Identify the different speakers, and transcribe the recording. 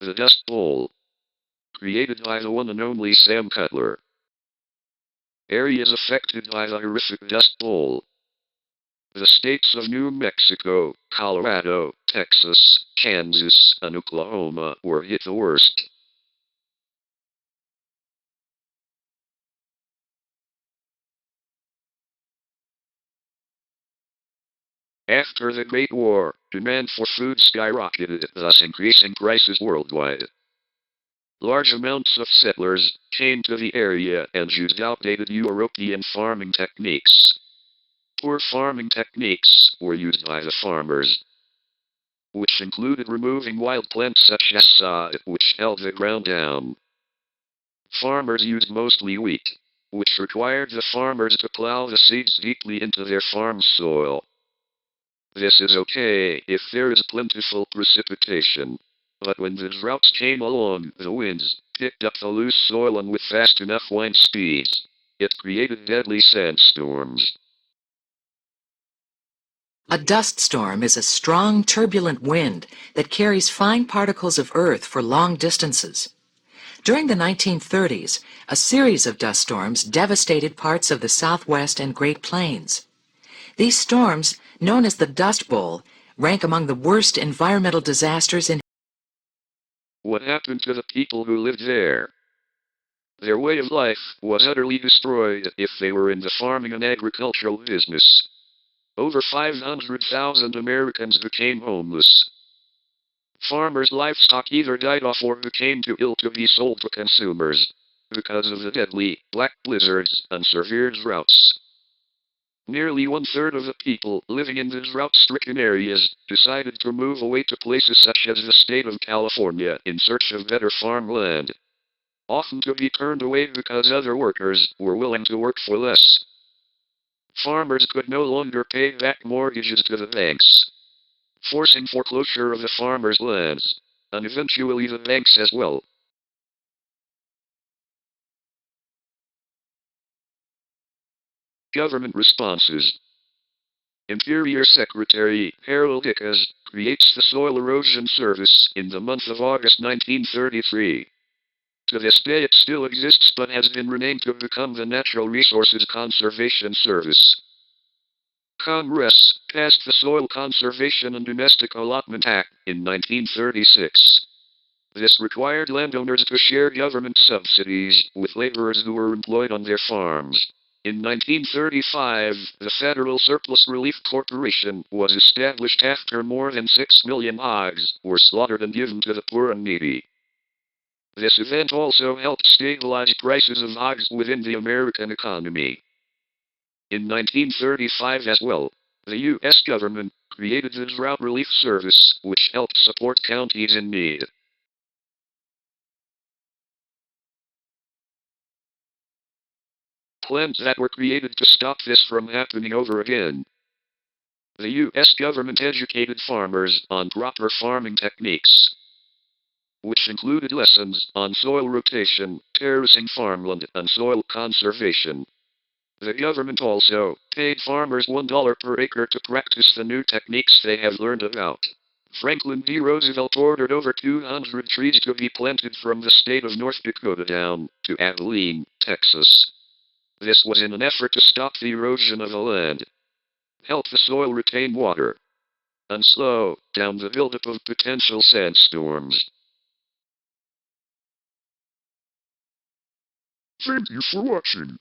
Speaker 1: The Dust Bowl. Created by the one and only Sam Cutler. Areas affected by the horrific Dust Bowl. The states of New Mexico, Colorado, Texas, Kansas, and Oklahoma were hit the worst. After the Great War, demand for food skyrocketed, thus increasing prices worldwide. Large amounts of settlers came to the area and used outdated European farming techniques. Poor farming techniques were used by the farmers, which included removing wild plants such as sod, which held the ground down. Farmers used mostly wheat, which required the farmers to plow the seeds deeply into their farm soil. This is okay if there is plentiful precipitation. But when the droughts came along, the winds picked up the loose soil and with fast enough wind speeds, it created deadly sandstorms.
Speaker 2: A dust storm is a strong, turbulent wind that carries fine particles of earth for long distances. During the 1930s, a series of dust storms devastated parts of the Southwest and Great Plains. These storms, known as the Dust Bowl, rank among the worst environmental disasters in.
Speaker 1: What happened to the people who lived there? Their way of life was utterly destroyed if they were in the farming and agricultural business. Over 500,000 Americans became homeless. Farmers' livestock either died off or became too ill to be sold to consumers because of the deadly black blizzards and severe droughts. Nearly one-third of the people living in the drought-stricken areas decided to move away to places such as the state of California in search of better farmland, often to be turned away because other workers were willing to work for less. Farmers could no longer pay back mortgages to the banks, forcing foreclosure of the farmers' lands, and eventually the banks as well. Government responses. Interior Secretary Harold Ickes creates the Soil Erosion Service in the month of August 1933. To this day it still exists but has been renamed to become the Natural Resources Conservation Service. Congress passed the Soil Conservation and Domestic Allotment Act in 1936. This required landowners to share government subsidies with laborers who were employed on their farms. In 1935, the Federal Surplus Relief Corporation was established after more than 6 million hogs were slaughtered and given to the poor and needy. This event also helped stabilize prices of hogs within the American economy. In 1935 as well, the U.S. government created the Drought Relief Service, which helped support counties in need. Plans that were created to stop this from happening over again. The U.S. government educated farmers on proper farming techniques, which included lessons on soil rotation, terracing farmland, and soil conservation. The government also paid farmers $1 per acre to practice the new techniques they have learned about. Franklin D. Roosevelt ordered over 200 trees to be planted from the state of North Dakota down to Abilene, Texas. This was in an effort to stop the erosion of the land, help the soil retain water, and slow down the buildup of potential sandstorms. Thank you for watching.